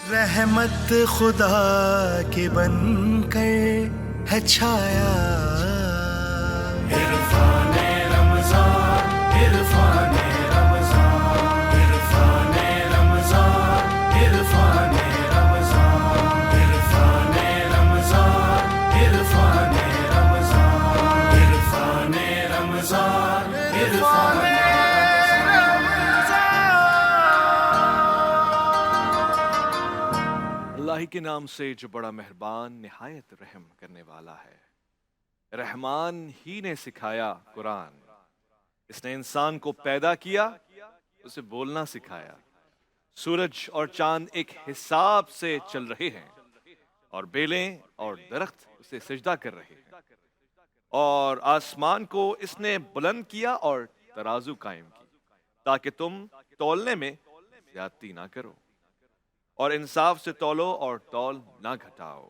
रहमत खुदा के बन कर है छाया, इरफाने रमजान, इरफाने रमजान, इरफाने रमजान, इरफाने रमजान, इरफाने रमजान, इरफाने रमजान, इरफाने रमजान, इरफाने अल्लाह ही के नाम से जो बड़ा मेहरबान निहायत रहम करने वाला है। रहमान ही ने सिखाया कुरान, इसने इंसान को पैदा किया, उसे बोलना सिखाया। सूरज और चांद एक हिसाब से चल रहे हैं और बेलें और दरख्त उसे सजदा कर रहे हैं। और आसमान को इसने बुलंद किया और तराजू कायम की ताकि तुम तौलने में ज्यादती ना करो और इंसाफ से तौलो और तौल ना घटाओ।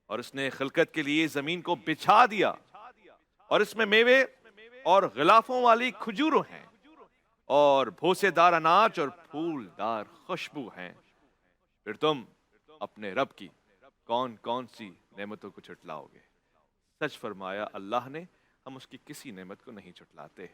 और इसने खिलकत के लिए जमीन को बिछा दिया और इसमें मेवे और गिलाफों वाली खजूरों हैं और भूसेदार अनाज और फूलदार खुशबू हैं। फिर तुम अपने रब की कौन कौन सी नेमतों को छुटलाओगे? सच फरमाया अल्लाह ने, हम उसकी किसी नेमत को नहीं छुटलाते।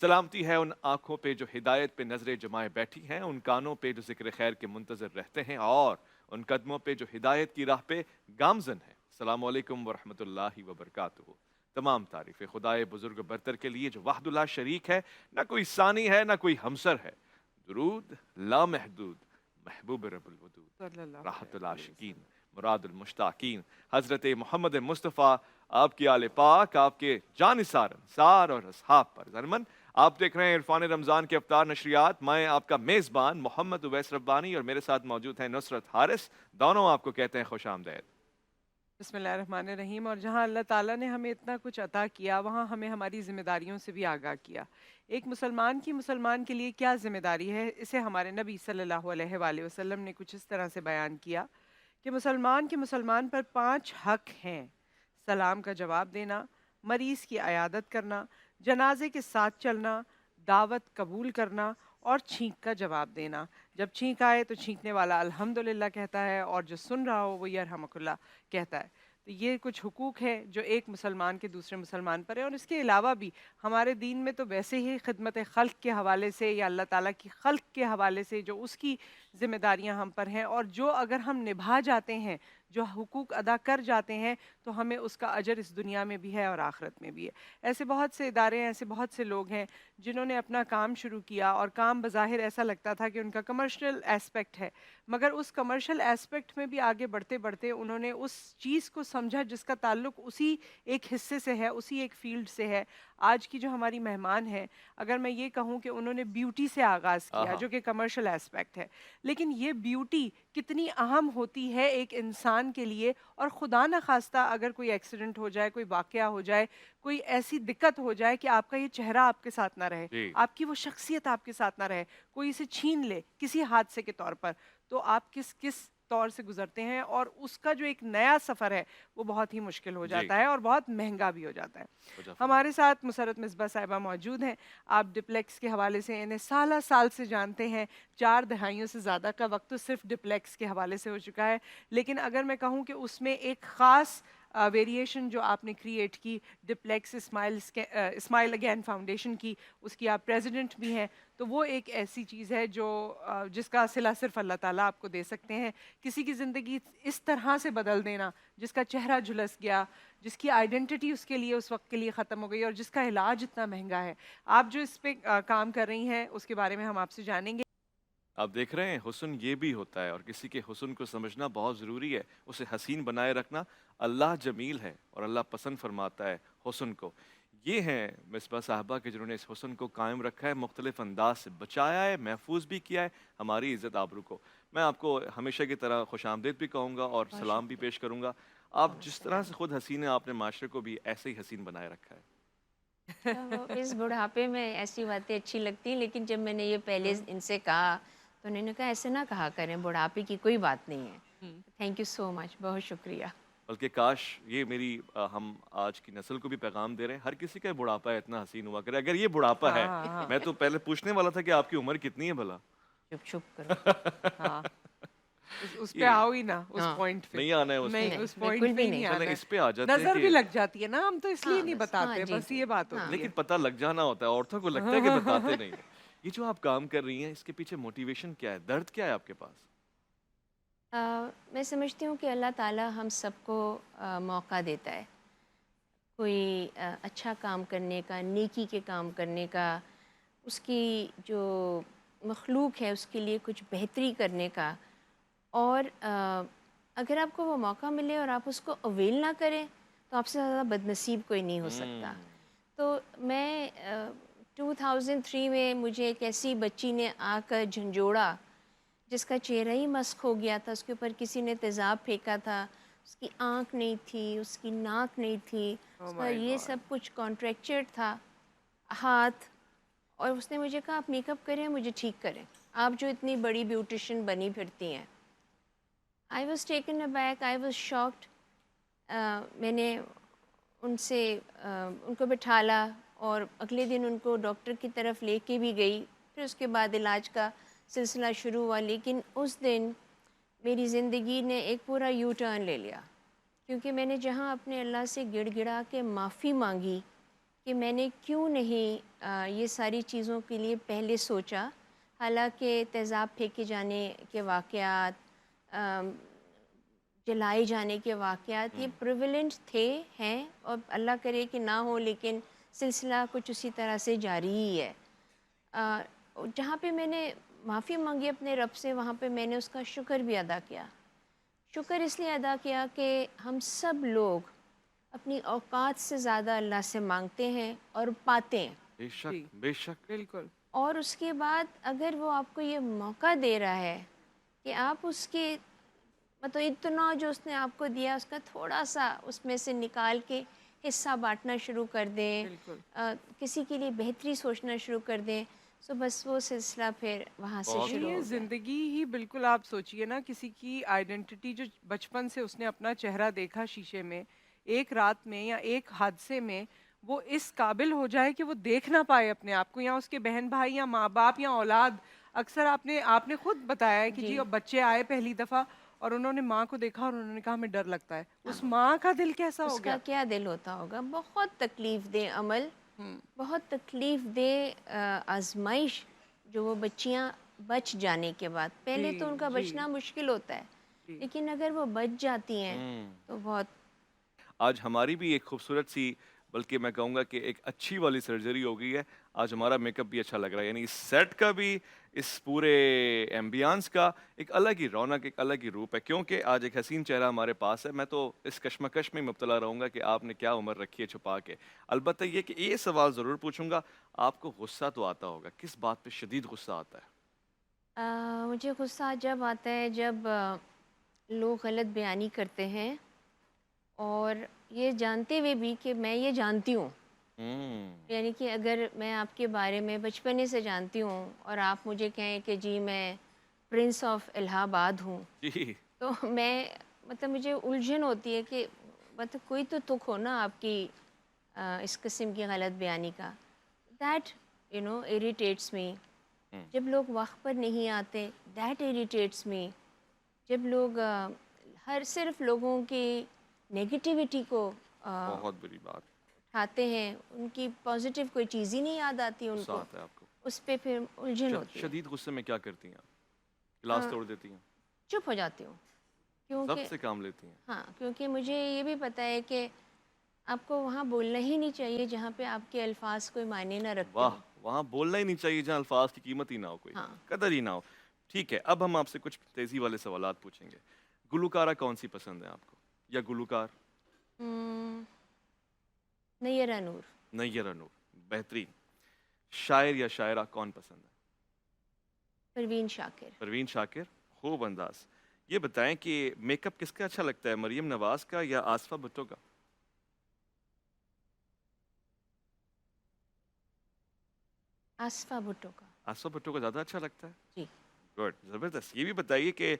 सलामती है उन आंखों पे जो हिदायत पे नजरें जमाए बैठी हैं, उन कानों पे जो जिक्र खैर के मुंतजर रहते हैं और उन कदमों पे जो हिदायत की राह पे गामजन है। अस्सलामु अलैकुम वरहमतुल्लाहि वबरकातुहू। तमाम तारीफ़ें खुदाए बुजुर्ग बरतर के लिए जो वाहदुल्ला शरीक है, ना कोई सानी है ना कोई हमसर है। दुरूद लामहदूद महबूब रब्बुल वदूद राहतुल आशिकीन मुरादुल मुश्ताकीन हज़रत मोहम्मद मुस्तफ़ा आपकी आले पाक, आपके जानिसार अंसार और असहाब पर ज़रमन। आप देख रहे हैं इरफान रमज़ान के अफ्तार नशरियात। मैं आपका मेज़बान मोहम्मद उवैस रब्बानी और मेरे साथ मौजूद हैं नुसरत हारिस। दोनों आपको कहते हैं खुश आमदेद। बिस्मिल्लाहिर्रहमानिर्रहीम। और जहाँ अल्लाह ताला ने हमें इतना कुछ अता किया, वहाँ हमें हमारी ज़िम्मेदारियों से भी आगाह किया। एक मुसलमान की मुसलमान के लिए क्या ज़िम्मेदारी है, इसे हमारे नबी सल्लल्लाहु अलैहि वसल्लम ने कुछ इस तरह से बयान किया कि मुसलमान के मुसलमान पर 5 हक हैं। सलाम का जवाब देना, मरीज़ की अयादत करना, जनाजे के साथ चलना, दावत कबूल करना और छींक का जवाब देना। जब छींक आए तो छींकने वाला अल्हम्दुलिल्लाह कहता है और जो सुन रहा हो वो यरहमुकुल्लाह कहता है। तो ये कुछ हुकूक है जो एक मुसलमान के दूसरे मुसलमान पर है। और इसके अलावा भी हमारे दीन में तो वैसे ही खिदमत खल्क के हवाले से या अल्लाह ताला की खल्क के हवाले से जो उसकी ज़िम्मेदारियां हम पर हैं और जो अगर हम निभा जाते हैं, जो हुकूक अदा कर जाते हैं, तो हमें उसका अजर इस दुनिया में भी है और आखिरत में भी है। ऐसे बहुत से इदारे हैं, ऐसे बहुत से लोग हैं जिन्होंने अपना काम शुरू किया और काम बज़ाहिर ऐसा लगता था कि उनका कमर्शियल एस्पेक्ट है, मगर उस कमर्शियल एस्पेक्ट में भी आगे बढ़ते बढ़ते उन्होंने उस चीज़ को समझा जिसका ताल्लुक उसी एक हिस्से से है, उसी एक फील्ड से है। आज की जो हमारी मेहमान है, अगर मैं ये कहूँ कि उन्होंने ब्यूटी से आगाज़ किया जो कि कमर्शियल एस्पेक्ट है, लेकिन ये ब्यूटी कितनी अहम होती है एक इंसान के लिए। और खुदा न खास्ता अगर कोई एक्सीडेंट हो जाए, कोई वाक़या हो जाए, कोई ऐसी दिक्कत हो जाए कि आपका ये चेहरा आपके साथ ना रहे, आपकी वो शख्सियत आपके साथ ना रहे, कोई इसे छीन ले किसी हादसे के तौर पर, तो आप किस किस तौर से गुजरते हैं और उसका जो एक नया सफ़र है वो बहुत ही मुश्किल हो जाता है और बहुत महंगा भी हो जाता है। हमारे साथ मुसरत मिसबा साहिबा मौजूद हैं। आप डिप्लेक्स के हवाले से इन्हें साल से जानते हैं। 4 दहाइयों से ज़्यादा का वक्त तो सिर्फ डिप्लेक्स के हवाले से हो चुका है, लेकिन अगर मैं कहूँ कि उसमें एक ख़ास वेरिएशन जो आपने क्रिएट की डिप्लेक्स स्माइल अगेन फाउंडेशन की, उसकी आप प्रेसिडेंट भी हैं, तो वो एक ऐसी चीज़ है जो जिसका सिला सिर्फ अल्लाह ताला आपको दे सकते हैं। किसी की ज़िंदगी इस तरह से बदल देना, जिसका चेहरा झुलस गया, जिसकी आइडेंटिटी उसके लिए उस वक्त के लिए ख़त्म हो गई और जिसका इलाज इतना महंगा है। आप जो इस पर काम कर रही हैं उसके बारे में हम आपसे जानेंगे। आप देख रहे हैं हुस्न ये भी होता है और किसी के हुस्न को समझना बहुत ज़रूरी है, उसे हसीन बनाए रखना। अल्लाह जमील है और अल्लाह पसंद फरमाता है हुस्न को। ये हैं मिसबा साहबा के जिन्होंने इस हुस्न को कायम रखा है, मुख्तलिफ अंदाज से बचाया है, महफूज भी किया है हमारी इज़्ज़त आबरू को। मैं आपको हमेशा की तरह खुश आमदीद भी कहूँगा और सलाम भी पेश करूँगा। आप जिस तरह से खुद हसीन हैं, आपने माशरे को भी ऐसे ही हसीन बनाए रखा है। तो इस बुढ़ापे में ऐसी बातें अच्छी लगती हैं, लेकिन जब मैंने ये पहले इनसे कहा तो उन्होंने कहा ऐसे ना कहा करें, बुढ़ापे की कोई बात नहीं है। थैंक यू सो मच, बहुत शुक्रिया। बल्कि काश ये मेरी हम आज की नस्ल को भी पैगाम दे रहे हैं, हर किसी का बुढ़ापा है इतना हसीन हुआ करे। अगर ये बुढ़ापा है, मैं तो पहले पूछने वाला था कि आपकी उम्र कितनी है भला। चुप चुप करो। हाँ, पे आओ ही ना उस हाँ। पॉइंट पे। नहीं आना है उसमें। नहीं, उस बिल्कुल पॉइंट भी पे ही नहीं। नहीं चलें आना इस पे आ है। जाते हैं नजर भी कि लग जाती है ना, हम तो इसलिए हाँ, नहीं बस, बताते, हाँ, जी, बस जी। ये बात हाँ। होती लेकिन है। पता लग जाना होता है, औरतों को लगता है कि बताते नहीं हैं। ये जो आप काम कर रही हैं इसके पीछे मोटिवेशन क्या है, दर्द क्या है आपके पास? मैं समझती हूँ कि अल्लाह ताला हम सबको मौका देता है, कोई अच्छा काम करने का, नेकी के काम करने का, उसकी जो मखलूक है उसके लिए कुछ बेहतरी करने का। और अगर आपको वो मौका मिले और आप उसको अवेल ना करें तो आपसे ज़्यादा बदनसीब कोई नहीं हो सकता। तो मैं 2003 में मुझे एक ऐसी बच्ची ने आकर झंझोड़ा जिसका चेहरा ही मस्क हो गया था, उसके ऊपर किसी ने तेज़ाब फेंका था, उसकी आँख नहीं थी, उसकी नाक नहीं थी, Oh उसका my ये God. सब कुछ कॉन्ट्रैक्चर्ड था, हाथ। और उसने मुझे कहा आप मेकअप करें, मुझे ठीक करें, आप जो इतनी बड़ी ब्यूटिशियन बनी फिरती हैं। I was taken aback, I was shocked. मैंने उनसे उनको बिठाला और अगले दिन उनको डॉक्टर की तरफ लेके भी गई। फिर उसके बाद इलाज का सिलसिला शुरू हुआ, लेकिन उस दिन मेरी ज़िंदगी ने एक पूरा यू टर्न ले लिया, क्योंकि मैंने जहाँ अपने अल्लाह से गिड़गिड़ा के माफ़ी मांगी कि मैंने क्यों नहीं ये सारी चीज़ों के लिए पहले सोचा। हालांकि तेज़ाब फेंके जाने के वाक़यात, जलाए जाने के वाक़यात ये प्रिविलेंट थे, हैं, और अल्लाह करे कि ना हो, लेकिन सिलसिला कुछ उसी तरह से जारी ही है। जहाँ पे मैंने माफ़ी मांगी अपने रब से, वहाँ पे मैंने उसका शुक्र भी अदा किया। शुक्र इसलिए अदा किया कि हम सब लोग अपनी औकात से ज़्यादा अल्लाह से मांगते हैं और पाते हैं। बेशक जी। बेशक। बिल्कुल। और उसके बाद अगर वो आपको ये मौका दे रहा है कि आप उसके मतलब इतना जो उसने आपको दिया उसका थोड़ा सा उसमें से निकाल के हिस्सा बांटना शुरू कर दें, बिल्कुल। किसी के लिए बेहतरी सोचना शुरू कर दें, तो बस वो सिलसिला फिर वहाँ से बहुत नहीं, शुरू ये हो गया। जिंदगी ही बिल्कुल, आप सोचिए ना, किसी की आइडेंटिटी जो बचपन से उसने अपना चेहरा देखा शीशे में, एक रात में या एक हादसे में वो इस काबिल हो जाए कि वो देख ना पाए अपने आप को, या उसके बहन भाई या माँ बाप या औलाद। अक्सर आपने आपने खुद बताया है कि जी। जी अब बच्चे आए पहली दफा और उन्होंने माँ को देखा और उन्होंने कहा हमें डर लगता है, उस हाँ। माँ का दिल कैसा हो उसका गया। क्या दिल होता होगा, बहुत तकलीफ़ दे अमल, हम्म। बहुत तकलीफ़ दे आजमाइश जो वो बच्चियाँ बच जाने के बाद, पहले जी तो उनका जी बचना मुश्किल होता है, जी। लेकिन अगर वो बच जाती हैं हम्म। तो बहुत। आज हमारी भी एक खूबसूरत सी, बल्कि मैं कहूँगा कि एक अच्छी वाली सर्जरी हो गई है। आज हमारा मेकअप भी अच्छा लग रहा है, यानी इस सेट का भी, इस पूरे एम्बियंस का एक अलग ही रौनक, एक अलग ही रूप है, क्योंकि आज एक हसीन चेहरा हमारे पास है। मैं तो इस कश्मकश में मुब्तला रहूँगा कि आपने क्या उम्र रखी है छुपा के। अलबत्ता ये कि ये सवाल ज़रूर पूछूंगा, आपको गुस्सा तो आता होगा, किस बात पे शदीद गुस्सा आता है? मुझे गुस्सा जब आता है जब लोग गलत बयानी करते हैं, और ये जानते हुए भी कि मैं ये जानती हूँ, यानी कि अगर मैं आपके बारे में बचपने से जानती हूँ और आप मुझे कहें कि जी मैं प्रिंस ऑफ इलाहाबाद हूँ, जी। तो मैं मतलब मुझे उलझन होती है कि मतलब कोई तो तुक हो ना आपकी इस किस्म की गलत बयानी का। दैट इरिटेट्स मी। जब लोग वक्त पर नहीं आते, दैट इरिटेट्स मी। जब लोग हर सिर्फ लोगों की नेगेटिविटी को बहुत बुरी बात। उठाते हैं, उनकी पॉजिटिव कोई चीज़ ही नहीं याद आती गुस्सा उनको, आता है आपको? उस पे फिर उलझन होती है। शदीद गुस्से में क्या करती हैं आप? गिलास अ, तोड़ देती हैं? चुप हो जाती हूँ, क्योंकि सबसे काम लेती हैं? हाँ, क्योंकि मुझे ये भी पता है कि आपको वहाँ बोलना ही नहीं चाहिए जहाँ पे आपके अल्फाज कोई मायने ना रखते वाह, हो। वहाँ बोलना ही नहीं चाहिए जहाँ अल्फाज की कीमत ही ना हो, कोई हाँ। कदर ही ना हो। ठीक है, अब हम आपसे कुछ तेजी वाले सवालात पूछेंगे। गुलकारा कौन सी पसंद है आपको, या गुलकार? नैयरा नूर। नैयरा नूर, बेहतरीन। शायर या शायरा कौन पसंद है? परवीन शाकिर। परवीन शाकिर, खूब अंदाज। ये बताएं कि मेकअप किसका अच्छा लगता है, मरियम नवाज का या आसफा भुट्टो का? आसफा भुट्टो का। आसफा भुट्टो का ज़्यादा अच्छा लगता है? जी। गुड, ज़बरदस्त। ये भी बताइए कि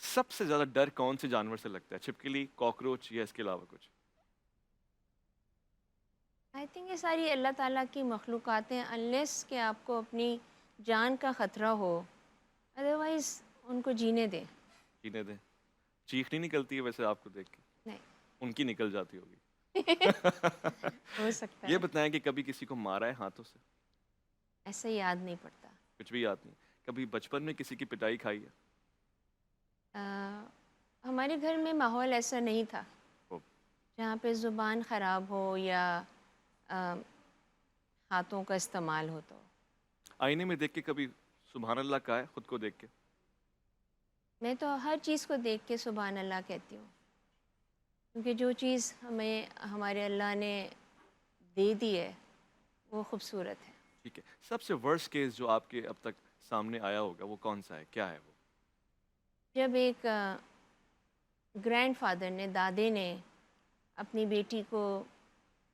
सबसे ज़्यादा डर कौन से जानवर से लगता है, छिपकली, कॉकरोच या इसके अलावा कुछ? आई थिंक ये सारी अल्लाह ताला की मखलूक़ात हैं, अनलेस कि आपको अपनी जान का ख़तरा हो, अदरवाइज़ उनको जीने दें। जीने दें। چیخ نہیں نکلتی ہے ویسے آپ کو دیکھ کے؟ نہیں ان کی نکل جاتی ہوگی. ہو سکتا یہ ہے. بتائیں کہ کبھی کسی کو مارا ہے ہاتھوں سے؟ ایسا یاد نہیں پڑتا. کچھ بھی یاد نہیں. کبھی بچپن میں کسی کی پٹائی کھائی ہے؟ ہمارے گھر میں ماحول ایسا نہیں تھا او، جہاں پہ زبان خراب ہو یا آ، ہاتھوں کا استعمال ہو. تو آئینے میں دیکھ کے کبھی سبحان اللہ کہا ہے خود کو دیکھ کے؟ میں تو ہر چیز کو دیکھ کے سبحان اللہ کہتی ہوں، کیونکہ جو چیز ہمیں ہمارے اللہ نے دے دی ہے وہ خوبصورت ہے. ٹھیک ہے. سب سے ورس کیس جو آپ کے اب تک سامنے آیا ہوگا وہ کون سا ہے؟ کیا ہے وہ؟ جب ایک گرینڈ فادر نے، دادے نے اپنی بیٹی کو،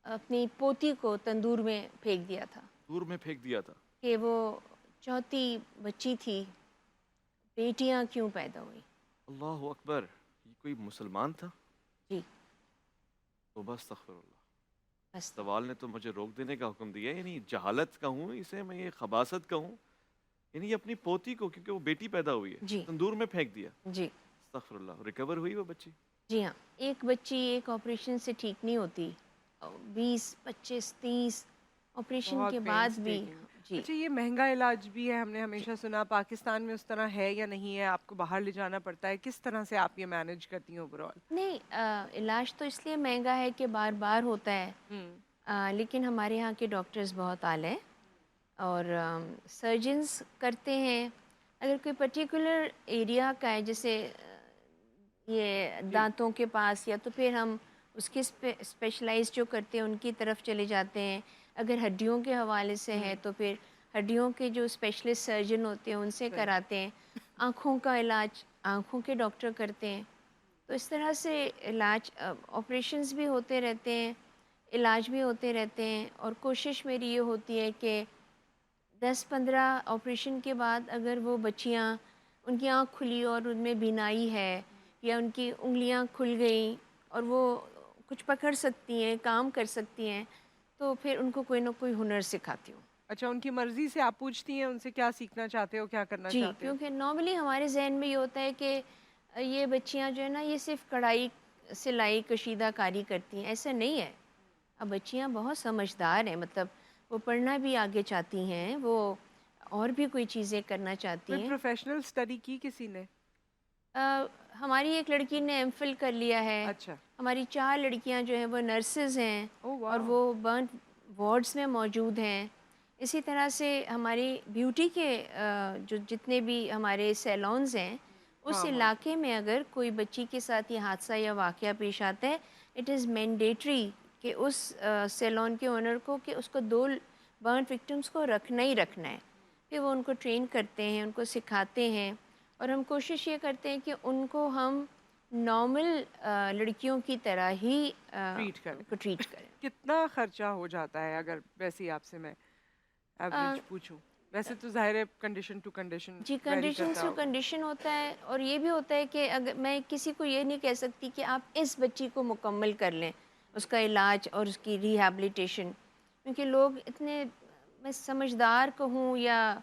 اپنی پوتی کو تندور میں پھینک دیا تھا دور میں پھینک دیا تھا. کہ وہ چوتھی بچی تھی، بیٹیاں کیوں پیدا ہوئی. اللہ اکبر. یہ کوئی مسلمان تھا؟ جی توبہ استغفر اللہ. بس. سوال نے تو مجھے روک دینے کا حکم دیا ہے. یعنی جہالت کہوں اسے میں، یہ خباثت کہوں، یعنی یہ اپنی پوتی کو، کیونکہ وہ بیٹی پیدا ہوئی ہے، جی تندور میں پھینک دیا. جی استغفر اللہ. ریکور ہوئی وہ بچی؟ جی ہاں. ایک بچی ایک آپریشن سے ٹھیک نہیں ہوتی، 20 25 30 آپریشن بہت کے بعد بھی. painstaking. جی اچھا یہ مہنگا علاج بھی ہے، ہم نے ہمیشہ سنا. پاکستان میں اس طرح ہے یا نہیں ہے؟ آپ کو باہر لے جانا پڑتا ہے؟ کس طرح سے آپ یہ مینیج کرتی ہیں اوور آل؟ نہیں، علاج تو اس لیے مہنگا ہے کہ بار بار ہوتا ہے، لیکن ہمارے یہاں کے ڈاکٹرز بہت اعلیٰ ہیں اور سرجنز کرتے ہیں. اگر کوئی پرٹیکولر ایریا کا ہے، جیسے یہ دانتوں کے پاس، یا تو پھر ہم اس کے اسپیشلائز جو کرتے ہیں ان کی طرف چلے جاتے ہیں. اگر ہڈیوں کے حوالے سے ہے تو پھر ہڈیوں کے جو اسپیشلسٹ سرجن ہوتے ہیں ان سے کراتے ہیں. آنکھوں کا علاج آنکھوں کے ڈاکٹر کرتے ہیں. تو اس طرح سے علاج، آپریشنز بھی ہوتے رہتے ہیں، علاج بھی ہوتے رہتے ہیں. اور کوشش میری یہ ہوتی ہے کہ 10-15 آپریشن کے بعد اگر وہ بچیاں، ان کی آنکھ کھلی اور ان میں بینائی ہے، یا ان کی انگلیاں کھل گئیں اور وہ کچھ پکڑ سکتی ہیں، کام کر سکتی ہیں، تو پھر ان کو کوئی نہ کوئی ہنر سکھاتی ہوں. اچھا ان کی مرضی سے آپ پوچھتی ہیں ان سے کیا سیکھنا چاہتے ہو، کیا کرنا جی، چاہتے ہو؟ کیونکہ نارملی ہمارے ذہن میں یہ ہوتا ہے کہ یہ بچیاں جو ہے نا، یہ صرف کڑھائی، سلائی، کشیدہ کاری کرتی ہیں. ایسا نہیں ہے. اب بچیاں بہت سمجھدار ہیں، مطلب وہ پڑھنا بھی آگے چاہتی ہیں، وہ اور بھی کوئی چیزیں کرنا چاہتی کوئی ہیں. پروفیشنل اسٹڈی کی کسی نے؟ ہماری ایک لڑکی نے ایم فل کر لیا ہے. اچھا. ہماری 4 لڑکیاں جو ہیں وہ نرسز ہیں او اور واو. وہ برنٹ وارڈز میں موجود ہیں. اسی طرح سے ہماری بیوٹی کے جو جتنے بھی ہمارے سیلونز ہیں، اس علاقے میں اگر کوئی بچی کے ساتھ یہ حادثہ یا واقعہ پیش آتا ہے، اٹ از مینڈیٹری کہ اس سیلون کے اونر کو، کہ اس کو 2 برنٹ وکٹمس کو رکھنا ہی رکھنا ہے. پھر وہ ان کو ٹرین کرتے ہیں، ان کو سکھاتے ہیں، اور ہم کوشش یہ کرتے ہیں کہ ان کو ہم نارمل لڑکیوں کی طرح ہی ٹریٹ کریں. ان کو ٹریٹ کریں. کتنا خرچہ ہو جاتا ہے اگر ویسے ہی آپ سے میں ایوریج پوچھوں؟ ویسے تو ظاہر ہے کنڈیشن ٹو کنڈیشن جی، ویری کنڈیشن کرتا ٹو ہوگا. کنڈیشن ہوتا ہے. اور یہ بھی ہوتا ہے کہ اگر میں کسی کو یہ نہیں کہہ سکتی کہ آپ اس بچی کو مکمل کر لیں، اس کا علاج اور اس کی ریہیبلیٹیشن، کیونکہ لوگ اتنے، میں سمجھدار کہوں یا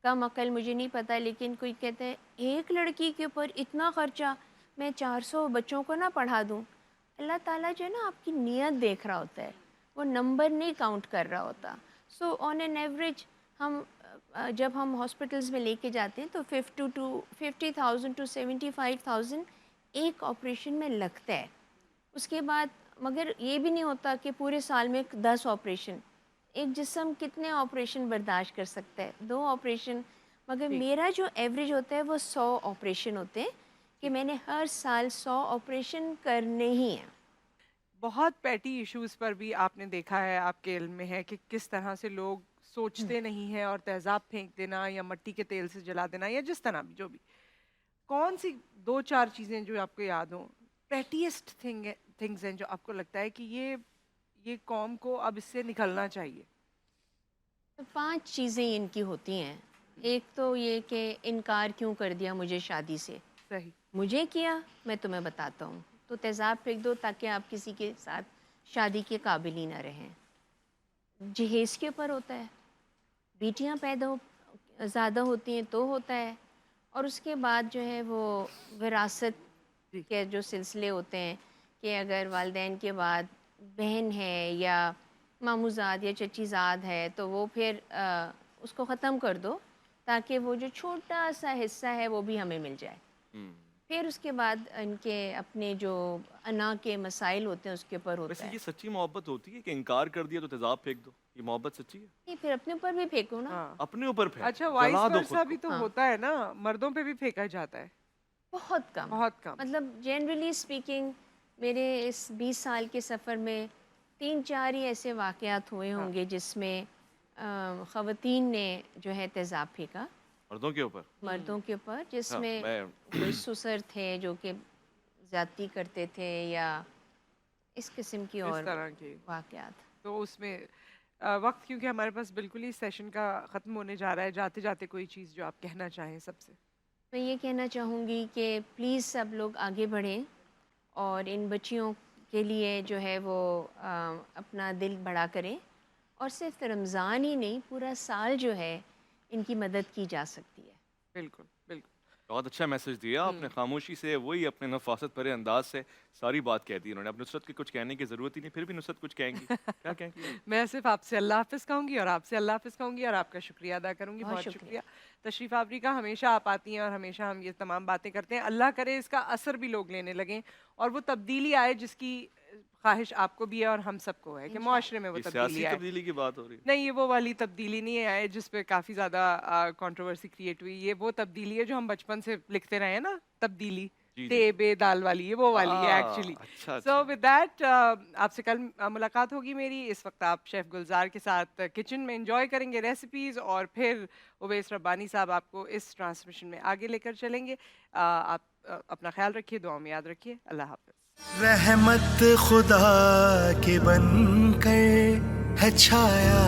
کم عقل مجھے نہیں پتہ، لیکن کوئی کہتا ہے ایک لڑکی کے اوپر اتنا خرچہ، میں 400 بچوں کو نہ پڑھا دوں. اللہ تعالیٰ جو ہے نا آپ کی نیت دیکھ رہا ہوتا ہے، وہ نمبر نہیں کاؤنٹ کر رہا ہوتا. سو آن این ایوریج ہم جب ہم ہاسپٹلز میں لے کے جاتے ہیں تو 50,000 to 75,000 ایک آپریشن میں لگتا ہے. اس کے بعد مگر یہ بھی نہیں ہوتا کہ پورے سال میں 10 آپریشن. ایک جسم کتنے آپریشن برداشت کر سکتا ہے؟ 2 آپریشن. مگر میرا جو ایوریج ہوتا ہے وہ 100 آپریشن ہوتے ہیں، کہ میں نے ہر سال 100 آپریشن کرنے ہی ہیں. بہت پیٹی ایشوز پر بھی آپ نے دیکھا ہے، آپ کے علم میں ہے کہ کس طرح سے لوگ سوچتے نہیں ہیں، اور تیزاب پھینک دینا یا مٹی کے تیل سے جلا دینا یا جس طرح بھی جو بھی. کون سی 2-4 چیزیں جو آپ کو یاد ہوں، پیٹیسٹ تھنگز ہیں جو آپ کو لگتا ہے کہ یہ قوم کو اب اس سے نکلنا چاہیے؟ 5 چیزیں ان کی ہوتی ہیں. ایک تو یہ کہ انکار کیوں کر دیا مجھے شادی سے. صحیح. مجھے کیا، میں تمہیں بتاتا ہوں. تو تیزاب پھینک دو تاکہ آپ کسی کے ساتھ شادی کے قابل ہی نہ رہیں. جہیز کے اوپر ہوتا ہے، بیٹیاں زیادہ ہوتی ہیں تو ہوتا ہے. اور اس کے بعد جو ہے وہ وراثت کے جو سلسلے ہوتے ہیں کہ اگر والدین کے بعد بہن ہے یا ماموزاد یا چچی زاد ہے تو وہ پھر اس کو ختم کر دو تاکہ وہ جو چھوٹا سا حصہ ہے وہ بھی ہمیں مل جائے. پھر اس کے بعد ان کے اپنے جو انا کے مسائل ہوتے ہیں اس کے اوپر ہوتا ویسے ہے. یہ سچی محبت ہوتی ہے کہ انکار کر دیا تو تیزاب پھینک دو؟ یہ محبت سچی ہے؟ نہیں پھر اپنے اوپر بھی پھینکو نا. ہاں. اپنے اوپر پھینک اچھا جلا وائس دو خود ورثہ کو. بھی تو ہاں. ہوتا ہے نا, مردوں پہ بھی پھینکا جاتا ہے بہت کم. بہت کم. مطلب جنرلی اسپیکنگ میرے اس 20 سال کے سفر میں 3-4 ہی ایسے واقعات ہوئے ہوں گے جس میں خواتین نے جو ہے تیزاب پھینکا مردوں کے اوپر. مردوں کے اوپر, جس ہاں، میں میں کوئی سسر تھے جو کہ زیادتی کرتے تھے یا اس قسم کی اس اور طرح کے. واقعات. تو اس میں وقت کیونکہ ہمارے پاس بالکل ہی سیشن کا ختم ہونے جا رہا ہے, جاتے جاتے کوئی چیز جو آپ کہنا چاہیں سب سے. میں یہ کہنا چاہوں گی کہ پلیز سب لوگ آگے بڑھیں اور ان بچیوں کے لیے جو ہے وہ اپنا دل بڑا کریں, اور صرف رمضان ہی نہیں پورا سال جو ہے ان کی مدد کی جا سکتی ہے. بالکل بالکل. بہت اچھا میسج دیا آپ نے, خاموشی سے وہی اپنے نفاست بھرے انداز سے ساری بات کہہ دی انہوں نے. اب نصرت کی کچھ کہنے کی ضرورت ہی نہیں, پھر بھی نصرت کچھ کہیں گی. کیا کہیں گی؟ میں صرف آپ سے اللہ حافظ کہوں گی اور آپ سے اللہ حافظ کہوں گی اور آپ کا شکریہ ادا کروں گی. بہت بہت شکریہ. شکریہ تشریف آوری کا. ہمیشہ آپ آتی ہیں اور ہمیشہ ہم یہ تمام باتیں کرتے ہیں. اللہ کرے اس کا اثر بھی لوگ لینے لگیں اور وہ تبدیلی آئے جس کی خواہش آپ کو بھی ہے اور ہم سب کو ہے کہ معاشرے میں وہ یہ تبدیلی سیاسی آئے. تبدیلی کی بات ہو رہی ہے؟ نہیں, یہ وہ والی تبدیلی نہیں آئے جس پہ کافی زیادہ کنٹروورسی کریٹ ہوئی. یہ وہ تبدیلی ہے جو ہم بچپن سے لکھتے رہے ہیں نا, تبدیلی تے بے دال والی, یہ وہ والی ہے ایکچولی. سو ود دیٹ آپ سے کل ملاقات ہوگی میری. اس وقت آپ شیف گلزار کے ساتھ کچن میں انجوائے کریں گے ریسیپیز, اور پھر اویس ربانی صاحب آپ کو اس ٹرانسمیشن میں آگے لے کر چلیں گے. آپ اپنا خیال رکھیے, دعاؤں میں یاد رکھیے. اللہ حافظ. رحمت خدا کے بن کر ہے چھایا,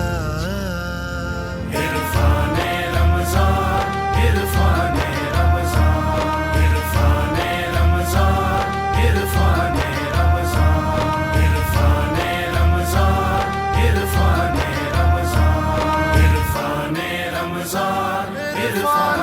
عرفان رمضان, عرفان رمضان, عرفان رمضان, عرفان رمضان, عرفان رمضان, عرفان رمضان, عرفان رمضان, عرفان